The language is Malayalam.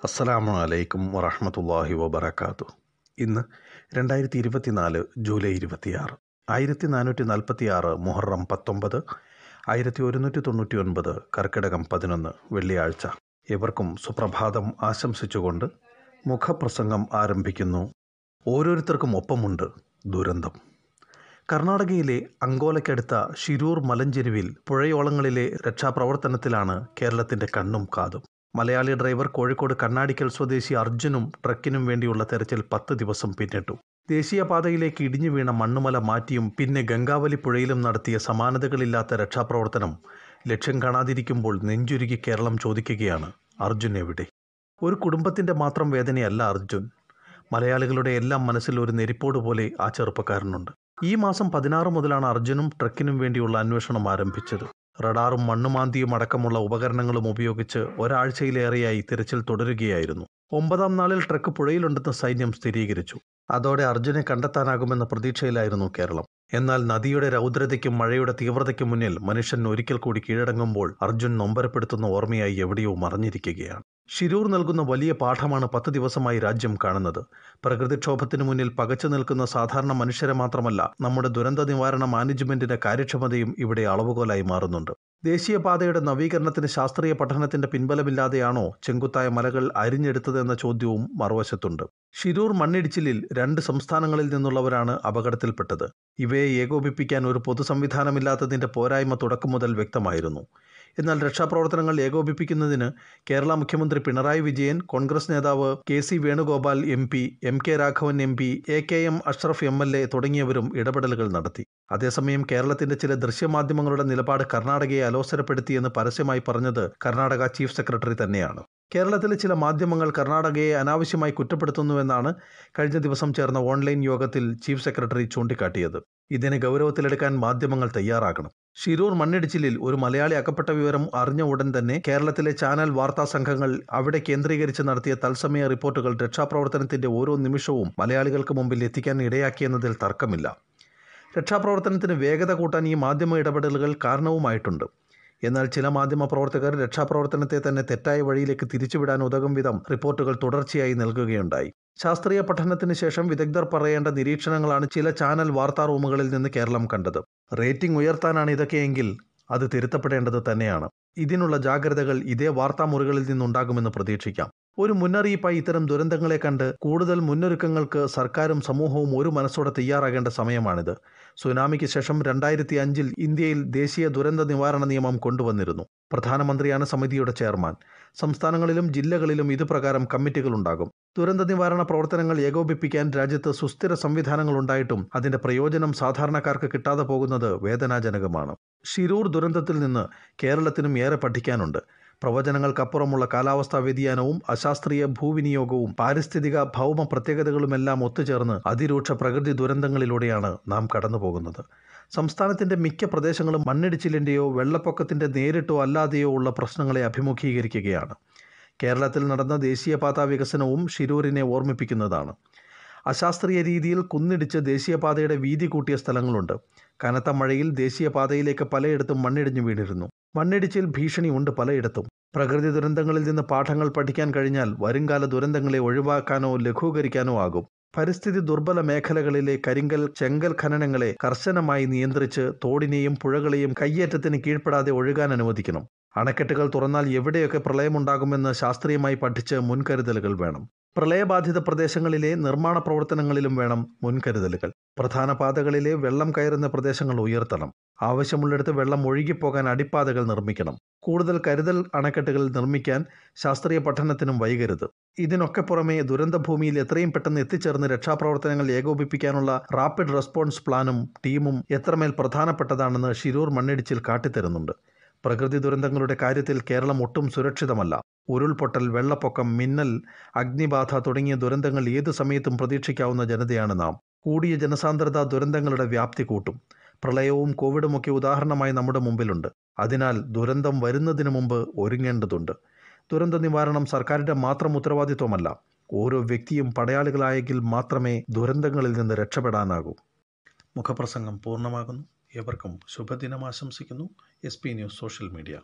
അസ്സലാമു അലൈക്കും വറഹ്മത്തുള്ളാഹി വബറകാതുഹു. ഇന്ന് 2024 ജൂലൈ 26, 1446 മുഹറം 19, 1199 കർക്കിടകം 11 വെള്ളിയാഴ്ച. ഏവർക്കും സുപ്രഭാതം ആശംസിച്ചുകൊണ്ട് മുഖപ്രസംഗം ആരംഭിക്കുന്നു. ഓരോരുത്തർക്കും ഒപ്പമുണ്ട് ദുരന്തം. കർണാടകയിലെ അങ്കോലയ്ക്കടുത്ത ഷിരൂർ മലഞ്ചെരുവിൽ പുഴയോളങ്ങളിലെ രക്ഷാപ്രവർത്തനത്തിലാണ് കേരളത്തിൻ്റെ കണ്ണും കാതും. മലയാളി ഡ്രൈവർ കോഴിക്കോട് കണ്ണാടിക്കൽ സ്വദേശി അർജുനും ട്രക്കിനും വേണ്ടിയുള്ള തെരച്ചിൽ 10 ദിവസം പിന്നിട്ടു. ദേശീയപാതയിലേക്ക് ഇടിഞ്ഞു വീണ മണ്ണുമല മാറ്റിയും പിന്നെ ഗംഗാവലി പുഴയിലും നടത്തിയ സമാനതകളില്ലാത്ത രക്ഷാപ്രവർത്തനം ലക്ഷ്യം കാണാതിരിക്കുമ്പോൾ നെഞ്ചുരുകി കേരളം ചോദിക്കുകയാണ്, അർജുൻ എവിടെ? ഒരു കുടുംബത്തിൻ്റെ മാത്രം വേദനയല്ല അർജുൻ. മലയാളികളുടെ എല്ലാം മനസ്സിൽ ഒരു നെരിപ്പോട് പോലെ ആ ചെറുപ്പക്കാരനുണ്ട്. ഈ മാസം 16 മുതലാണ് അർജുനും ട്രക്കിനും വേണ്ടിയുള്ള അന്വേഷണം ആരംഭിച്ചത്. റഡാറും മണ്ണുമാന്തിയും അടക്കമുള്ള ഉപകരണങ്ങളും ഉപയോഗിച്ച് ഒരാഴ്ചയിലേറെയായി തിരച്ചിൽ തുടരുകയായിരുന്നു. 9ാം നാളിൽ ട്രക്ക് പുഴയിലുണ്ടെന്ന് സൈന്യം സ്ഥിരീകരിച്ചു. അതോടെ അർജുനെ കണ്ടെത്താനാകുമെന്ന പ്രതീക്ഷയിലായിരുന്നു കേരളം. എന്നാൽ നദിയുടെ രൗദ്രതയ്ക്കും മഴയുടെ തീവ്രതയ്ക്കും മുന്നിൽ മനുഷ്യൻ ഒരിക്കൽ കൂടി കീഴടങ്ങുമ്പോൾ അർജുൻ നൊമ്പരപ്പെടുത്തുന്ന ഓർമ്മയായി എവിടെയോ മറഞ്ഞിരിക്കുകയാണ്. ഷിരൂർ നൽകുന്ന വലിയ പാഠമാണ് 10 ദിവസമായി രാജ്യം കാണുന്നത്. പ്രകൃതിക്ഷോഭത്തിനു മുന്നിൽ പകച്ചു നിൽക്കുന്ന സാധാരണ മനുഷ്യരെ മാത്രമല്ല, നമ്മുടെ ദുരന്ത നിവാരണ മാനേജ്മെന്റിന്റെ കാര്യക്ഷമതയും ഇവിടെ അളവുകോലായി മാറുന്നുണ്ട്. ദേശീയപാതയുടെ നവീകരണത്തിന് ശാസ്ത്രീയ പഠനത്തിന്റെ പിൻബലമില്ലാതെയാണോ ചെങ്കുത്തായ മലകൾ അരിഞ്ഞെടുത്തതെന്ന ചോദ്യവും മറുവശത്തുണ്ട്. ഷിരൂർ മണ്ണിടിച്ചിലിൽ 2 സംസ്ഥാനങ്ങളിൽ നിന്നുള്ളവരാണ് അപകടത്തിൽപ്പെട്ടത്. ഇവയെ ഏകോപിപ്പിക്കാൻ ഒരു പൊതു സംവിധാനമില്ലാത്തതിന്റെ പോരായ്മ തുടക്കം മുതൽ വ്യക്തമായിരുന്നു. എന്നാൽ രക്ഷാപ്രവർത്തനങ്ങൾ ഏകോപിപ്പിക്കുന്നതിന് കേരള മുഖ്യമന്ത്രി പിണറായി വിജയൻ, കോൺഗ്രസ് നേതാവ് KC Venugopal MP, MK Raghavan MP, AKM Ashraf MLA തുടങ്ങിയവരും ഇടപെടലുകൾ നടത്തി. അതേസമയം കേരളത്തിന്റെ ചില ദൃശ്യമാധ്യമങ്ങളുടെ നിലപാട് കർണാടകയെ അലോസരപ്പെടുത്തിയെന്ന് പരസ്യമായി പറഞ്ഞത് കർണാടക ചീഫ് സെക്രട്ടറി തന്നെയാണ്. കേരളത്തിലെ ചില മാധ്യമങ്ങൾ കർണാടകയെ അനാവശ്യമായി കുറ്റപ്പെടുത്തുന്നുവെന്നാണ് കഴിഞ്ഞ ദിവസം ചേർന്ന ഓൺലൈൻ യോഗത്തിൽ ചീഫ് സെക്രട്ടറി ചൂണ്ടിക്കാട്ടിയത്. ഇതിനെ ഗൗരവത്തിലെടുക്കാൻ മാധ്യമങ്ങൾ തയ്യാറാകണം. ഷിരൂർ മണ്ണിടിച്ചിലിൽ ഒരു മലയാളി അകപ്പെട്ട വിവരം അറിഞ്ഞ ഉടൻ തന്നെ കേരളത്തിലെ ചാനൽ വാർത്താ സംഘങ്ങൾ അവിടെ കേന്ദ്രീകരിച്ച് നടത്തിയ തത്സമയ റിപ്പോർട്ടുകൾ രക്ഷാപ്രവർത്തനത്തിന്റെ ഓരോ നിമിഷവും മലയാളികൾക്ക് മുമ്പിൽ എത്തിക്കാൻ ഇടയാക്കിയെന്നതിൽ തർക്കമില്ല. രക്ഷാപ്രവർത്തനത്തിന് വേഗത കൂട്ടാൻ ഈ മാധ്യമ ഇടപെടലുകൾ കാരണവുമായിട്ടുണ്ട്. എന്നാൽ ചില മാധ്യമപ്രവർത്തകർ രക്ഷാപ്രവർത്തനത്തെ തന്നെ തെറ്റായ വഴിയിലേക്ക് തിരിച്ചുവിടാൻ ഉതകും വിധം റിപ്പോർട്ടുകൾ തുടർച്ചയായി നൽകുകയുണ്ടായി. ശാസ്ത്രീയ പഠനത്തിന് ശേഷം വിദഗ്ധർ പറയേണ്ട നിരീക്ഷണങ്ങളാണ് ചില ചാനൽ വാർത്താ റൂമുകളിൽ നിന്ന് കേരളം കണ്ടത്. റേറ്റിംഗ് ഉയർത്താനാണ് ഇതൊക്കെയെങ്കിൽ അത് തിരുത്തപ്പെടേണ്ടത് തന്നെയാണ്. ഇതിനുള്ള ജാഗ്രതകൾ ഇതേ വാർത്താമുറികളിൽ നിന്നുണ്ടാകുമെന്ന് പ്രതീക്ഷിക്കാം. ഒരു മുന്നറിയിപ്പായി ഇത്തരം ദുരന്തങ്ങളെ കണ്ട് കൂടുതൽ മുന്നൊരുക്കങ്ങൾക്ക് സർക്കാരും സമൂഹവും ഒരു മനസ്സോടെ തയ്യാറാകേണ്ട സമയമാണിത്. സുനാമിക്ക് ശേഷം 2005 ഇന്ത്യയിൽ ദേശീയ ദുരന്ത നിവാരണ നിയമം കൊണ്ടുവന്നിരുന്നു. പ്രധാനമന്ത്രിയാണ് സമിതിയുടെ ചെയർമാൻ. സംസ്ഥാനങ്ങളിലും ജില്ലകളിലും ഇതുപ്രകാരം കമ്മിറ്റികളുണ്ടാകും. ദുരന്ത നിവാരണ പ്രവർത്തനങ്ങൾ ഏകോപിപ്പിക്കാൻ രാജ്യത്ത് സുസ്ഥിര സംവിധാനങ്ങൾ ഉണ്ടായിട്ടും അതിന്റെ പ്രയോജനം സാധാരണക്കാർക്ക് കിട്ടാതെ പോകുന്നത് വേദനാജനകമാണ്. ഷിരൂർ ദുരന്തത്തിൽ നിന്ന് കേരളത്തിനും ഏറെ പഠിക്കാനുണ്ട്. പ്രവചനങ്ങൾക്കപ്പുറമുള്ള കാലാവസ്ഥാ വ്യതിയാനവും അശാസ്ത്രീയ ഭൂവിനിയോഗവും പാരിസ്ഥിതിക ഭൗമ പ്രത്യേകതകളുമെല്ലാം ഒത്തുചേർന്ന് അതിരൂക്ഷ പ്രകൃതി ദുരന്തങ്ങളിലൂടെയാണ് നാം കടന്നുപോകുന്നത്. സംസ്ഥാനത്തിന്റെ മിക്ക പ്രദേശങ്ങളും മണ്ണിടിച്ചിലിന്റെയോ വെള്ളപ്പൊക്കത്തിന്റെ നേരിട്ടോ അല്ലാതെയോ ഉള്ള പ്രശ്നങ്ങളെ അഭിമുഖീകരിക്കുകയാണ്. കേരളത്തിൽ നടന്ന ദേശീയപാതാ വികസനവും ഷിരൂരിനെ ഓർമ്മിപ്പിക്കുന്നതാണ്. അശാസ്ത്രീയ രീതിയിൽ കുന്നിടിച്ച് ദേശീയപാതയുടെ വീതി കൂട്ടിയ സ്ഥലങ്ങളുണ്ട്. കനത്ത മഴയിൽ ദേശീയപാതയിലേക്ക് പലയിടത്തും മണ്ണിടിഞ്ഞു വീണിരുന്നു. മണ്ണിടിച്ചിൽ ഭീഷണി ഉണ്ട് പലയിടത്തും. പ്രകൃതി ദുരന്തങ്ങളിൽ നിന്ന് പാഠങ്ങൾ പഠിക്കാൻ കഴിഞ്ഞാൽ വരുംകാല ദുരന്തങ്ങളെ ഒഴിവാക്കാനോ ലഘൂകരിക്കാനോ ആകും. പരിസ്ഥിതി ദുർബല മേഖലകളിലെ കരിങ്കൽ, ചെങ്കൽ ഖനനങ്ങളെ കർശനമായി നിയന്ത്രിച്ച് തോടിനെയും പുഴകളെയും കയ്യേറ്റത്തിന് കീഴ്പ്പെടാതെ ഒഴുകാൻ അനുവദിക്കണം. അണക്കെട്ടുകൾ തുറന്നാൽ എവിടെയൊക്കെ പ്രളയമുണ്ടാകുമെന്ന് ശാസ്ത്രീയമായി പഠിച്ച് മുൻകരുതലുകൾ വേണം. പ്രളയബാധിത പ്രദേശങ്ങളിലെ നിർമ്മാണ പ്രവർത്തനങ്ങളിലും വേണം മുൻകരുതലുകൾ. പ്രധാന പാതകളിലെ വെള്ളം കയറുന്ന പ്രദേശങ്ങൾ ഉയർത്തണം. ആവശ്യമുള്ളിടത്ത് വെള്ളം ഒഴുകിപ്പോകാൻ അടിപ്പാതകൾ നിർമ്മിക്കണം. കൂടുതൽ കരുതൽ അണക്കെട്ടുകൾ നിർമ്മിക്കാൻ ശാസ്ത്രീയ പഠനത്തിനും വൈകരുത്. ഇതിനൊക്കെ പുറമെ ദുരന്തഭൂമിയിൽ എത്രയും പെട്ടെന്ന് എത്തിച്ചേർന്ന് രക്ഷാപ്രവർത്തനങ്ങൾ ഏകോപിപ്പിക്കാനുള്ള റാപ്പിഡ് റെസ്പോൺസ് പ്ലാനും ടീമും എത്രമേൽ പ്രധാനപ്പെട്ടതാണെന്ന് ഷിരൂർ മണ്ണിടിച്ചിൽ കാട്ടിത്തരുന്നുണ്ട്. പ്രകൃതി ദുരന്തങ്ങളുടെ കാര്യത്തിൽ കേരളം ഒട്ടും സുരക്ഷിതമല്ല. ഉരുൾപൊട്ടൽ, വെള്ളപ്പൊക്കം, മിന്നൽ, അഗ്നിബാധ തുടങ്ങിയ ദുരന്തങ്ങൾ ഏതു സമയത്തും പ്രതീക്ഷിക്കാവുന്ന ജനതയാണ് നാം. കൂടിയ ജനസാന്ദ്രത ദുരന്തങ്ങളുടെ വ്യാപ്തി കൂട്ടും. പ്രളയവും കോവിഡുമൊക്കെ ഉദാഹരണമായി നമ്മുടെ മുമ്പിലുണ്ട്. അതിനാൽ ദുരന്തം വരുന്നതിന് മുമ്പ് ഒരുങ്ങേണ്ടതുണ്ട്. ദുരന്ത നിവാരണം സർക്കാരിൻ്റെ മാത്രം ഉത്തരവാദിത്വമല്ല. ഓരോ വ്യക്തിയും പടയാളികളായെങ്കിൽ മാത്രമേ ദുരന്തങ്ങളിൽ നിന്ന് രക്ഷപ്പെടാനാകൂ. മുഖപ്രസംഗം പൂർണ്ണമാകുന്നു. ഏവർക്കും ശുഭദിനം ആശംസിക്കുന്നു. SP news social media.